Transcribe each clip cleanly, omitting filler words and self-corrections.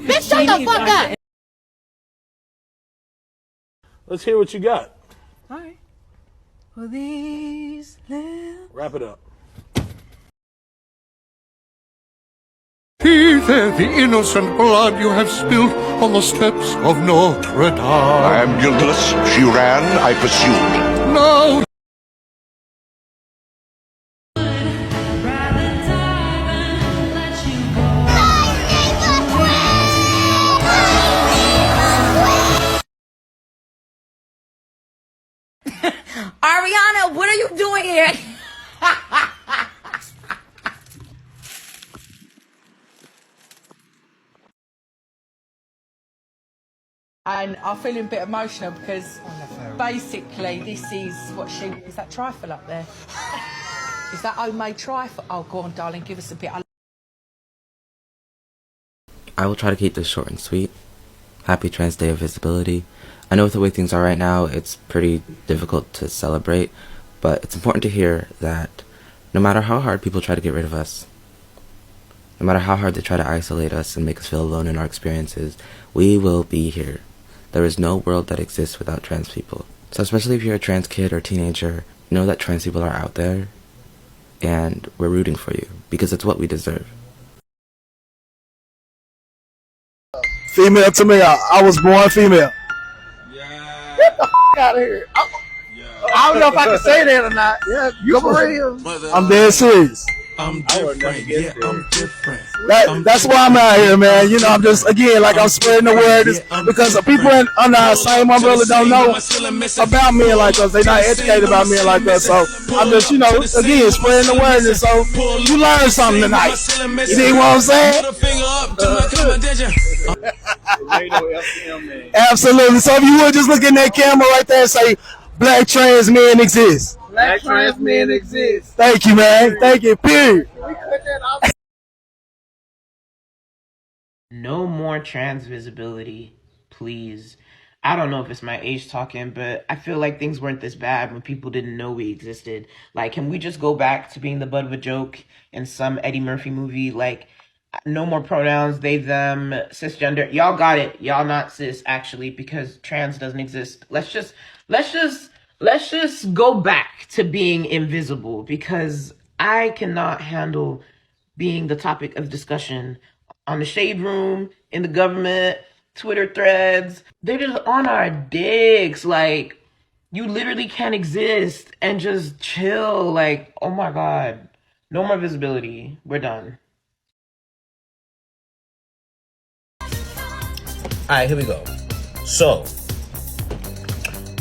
Bitch, shut the fuck up. Let's hear what you got. All right. Well, these Wrap it up. Teeth, the innocent blood you have spilled on the steps of Notre Dame. I am guiltless. She ran, I pursued. Now Ariana, what are you doing here? And I'm feeling a bit emotional because basically this is what is that trifle up there? Is that homemade trifle? Oh, go on, darling, give us a bit. I will try to keep this short and sweet. Happy Trans Day of Visibility. I know with the way things are right now, it's pretty difficult to celebrate, but it's important to hear that no matter how hard people try to get rid of us, no matter how hard they try to isolate us and make us feel alone in our experiences, we will be here. There is no world that exists without trans people. So especially if you're a trans kid or teenager, know that trans people are out there, and we're rooting for you, because it's what we deserve. Female to me, I was born female. Yeah. Get the f*** out of here. I don't know if I can say that or not. Yeah, you for real? I'm dead serious. I'm different, yeah, I'm different. That's why I'm out here, man. You know, I'm just, again, like I'm spreading the word because people under our same umbrella don't know about men like us. They're not educated about men like us. So I'm just, you know, again, spreading the word. And so you learn something tonight. You see what I'm saying? Absolutely. So if you would just look in that camera right there and say, Black trans men exist. Black trans men exist. Thank you, man. Thank you. Period. No more trans visibility, please. I don't know if it's my age talking, but I feel like things weren't this bad when people didn't know we existed. Like, can we just go back to being the butt of a joke in some Eddie Murphy movie? Like, no more pronouns, they, them, cisgender. Y'all got it. Y'all not cis, actually, because trans doesn't exist. Let's just go back to being invisible, because I cannot handle being the topic of discussion on the shade room, in the government, Twitter threads. They're just on our dicks. Like, you literally can't exist and just chill. Like, oh my God. No more visibility. We're done. Alright, here we go. So,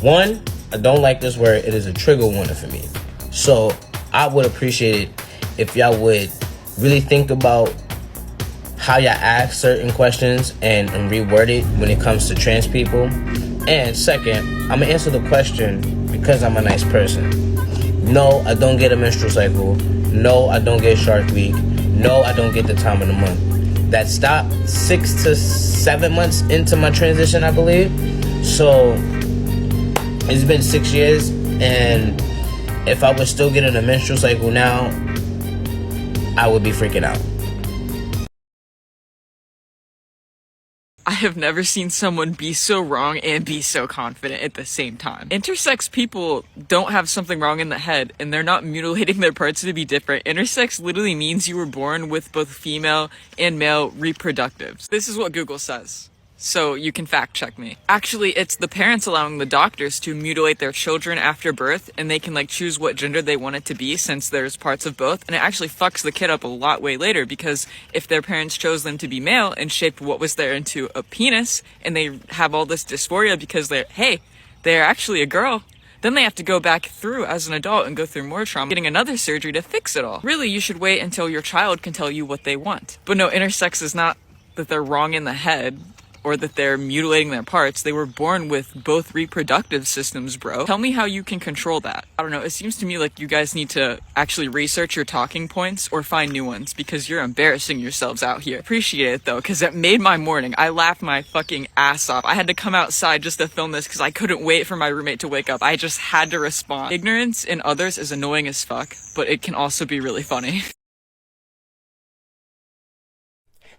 one, I don't like this word. It is a trigger warning for me. So, I would appreciate it if y'all would really think about how y'all ask certain questions and reword it when it comes to trans people. And second, I'm gonna answer the question because I'm a nice person. No, I don't get a menstrual cycle. No, I don't get Shark Week. No, I don't get the time of the month. That stopped 6 to 7 months into my transition, I believe. So it's been 6 years, and if I was still getting a menstrual cycle now, I would be freaking out. I have never seen someone be so wrong and be so confident at the same time. Intersex people don't have something wrong in the head, and they're not mutilating their parts to be different. Intersex literally means you were born with both female and male reproductives. This is what Google says, so you can fact check me. Actually, it's the parents allowing the doctors to mutilate their children after birth, and they can like choose what gender they want it to be since there's parts of both, and it actually fucks the kid up a lot way later, because if their parents chose them to be male and shaped what was there into a penis, and they have all this dysphoria because they're actually a girl, then they have to go back through as an adult and go through more trauma, getting another surgery to fix it all. Really, you should wait until your child can tell you what they want. But no, intersex is not that they're wrong in the head. or that they're mutilating their parts. They were born with both reproductive systems, bro. Tell me how you can control that. I don't know, it seems to me like you guys need to actually research your talking points or find new ones because you're embarrassing yourselves out here. Appreciate it though, because it made my morning. I laughed my fucking ass off. I had to come outside just to film this because I couldn't wait for my roommate to wake up. I just had to respond. Ignorance in others is annoying as fuck, but it can also be really funny.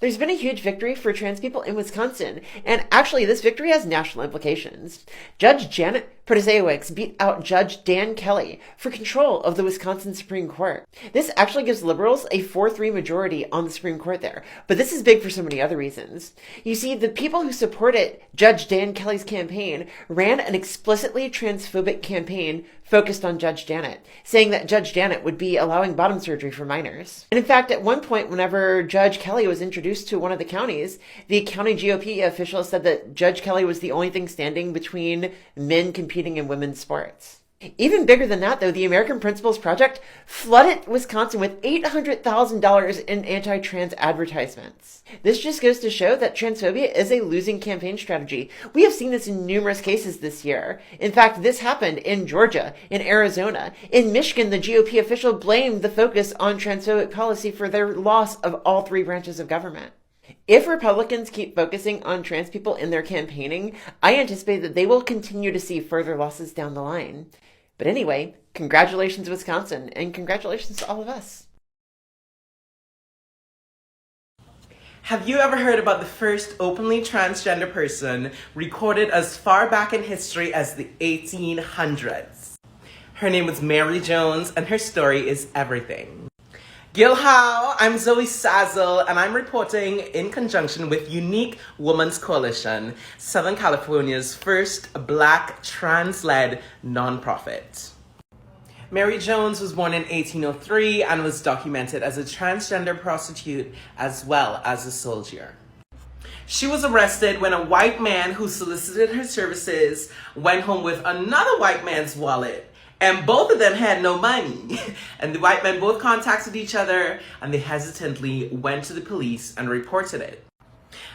There's been a huge victory for trans people in Wisconsin, and actually this victory has national implications. Judge Janet Protasiewicz beat out Judge Dan Kelly for control of the Wisconsin Supreme Court. This actually gives liberals a 4-3 majority on the Supreme Court there, but this is big for so many other reasons. You see, the people who supported Judge Dan Kelly's campaign ran an explicitly transphobic campaign focused on Judge Janet, saying that Judge Janet would be allowing bottom surgery for minors. And in fact, at one point, whenever Judge Kelly was introduced to one of the counties, the county GOP official said that Judge Kelly was the only thing standing between men competing in women's sports. Even bigger than that, though, the American Principles Project flooded Wisconsin with $800,000 in anti-trans advertisements. This just goes to show that transphobia is a losing campaign strategy. We have seen this in numerous cases this year. In fact, this happened in Georgia, in Arizona. In Michigan, the GOP official blamed the focus on transphobic policy for their loss of all 3 branches of government. If Republicans keep focusing on trans people in their campaigning, I anticipate that they will continue to see further losses down the line. But anyway, congratulations, Wisconsin, and congratulations to all of us. Have you ever heard about the first openly transgender person recorded as far back in history as the 1800s? Her name was Mary Jones, and her story is everything. Gil how, I'm Zoe Sazzle, and I'm reporting in conjunction with Unique Women's Coalition, Southern California's first Black trans-led nonprofit. Mary Jones was born in 1803 and was documented as a transgender prostitute as well as a soldier. She was arrested when a white man who solicited her services went home with another white man's wallet. And both of them had no money. And the white men both contacted each other and they hesitantly went to the police and reported it.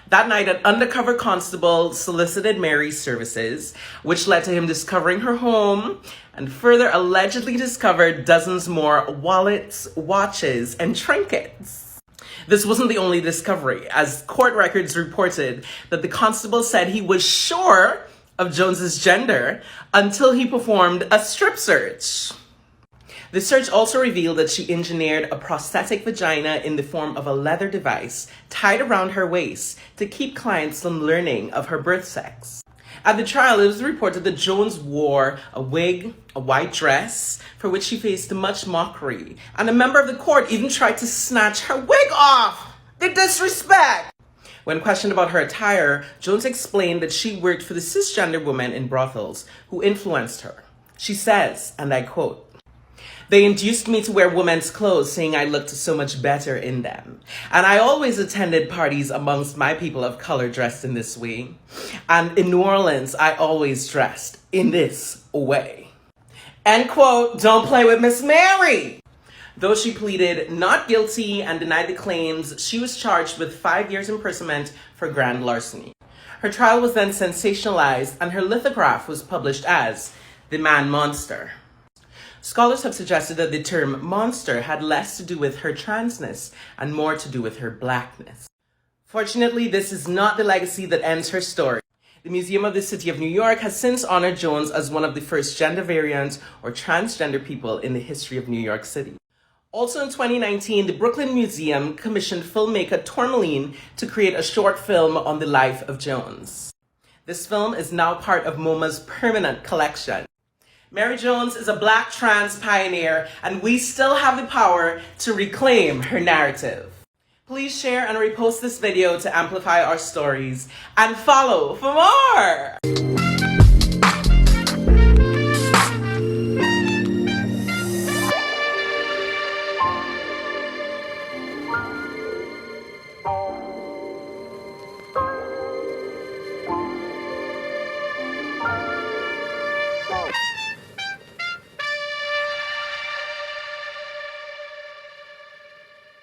That night, an undercover constable solicited Mary's services, which led to him discovering her home and further allegedly discovered dozens more wallets, watches, and trinkets. This wasn't the only discovery, as court records reported that the constable said he was sure of Jones's gender until he performed a strip search. The search also revealed that she engineered a prosthetic vagina in the form of a leather device tied around her waist to keep clients from learning of her birth sex. At the trial, it was reported that Jones wore a wig, a white dress, for which she faced much mockery, and a member of the court even tried to snatch her wig off. The disrespect! When questioned about her attire, Jones explained that she worked for the cisgender women in brothels who influenced her. She says, and I quote, "They induced me to wear women's clothes, saying I looked so much better in them. And I always attended parties amongst my people of color dressed in this way. And in New Orleans, I always dressed in this way." End quote. Don't play with Miss Mary. Though she pleaded not guilty and denied the claims, she was charged with 5 years imprisonment for grand larceny. Her trial was then sensationalized and her lithograph was published as the Man Monster. Scholars have suggested that the term monster had less to do with her transness and more to do with her blackness. Fortunately, this is not the legacy that ends her story. The Museum of the City of New York has since honored Jones as one of the first gender variant or transgender people in the history of New York City. Also in 2019, the Brooklyn Museum commissioned filmmaker Tourmaline to create a short film on the life of Jones. This film is now part of MoMA's permanent collection. Mary Jones is a Black trans pioneer, and we still have the power to reclaim her narrative. Please share and repost this video to amplify our stories, and follow for more!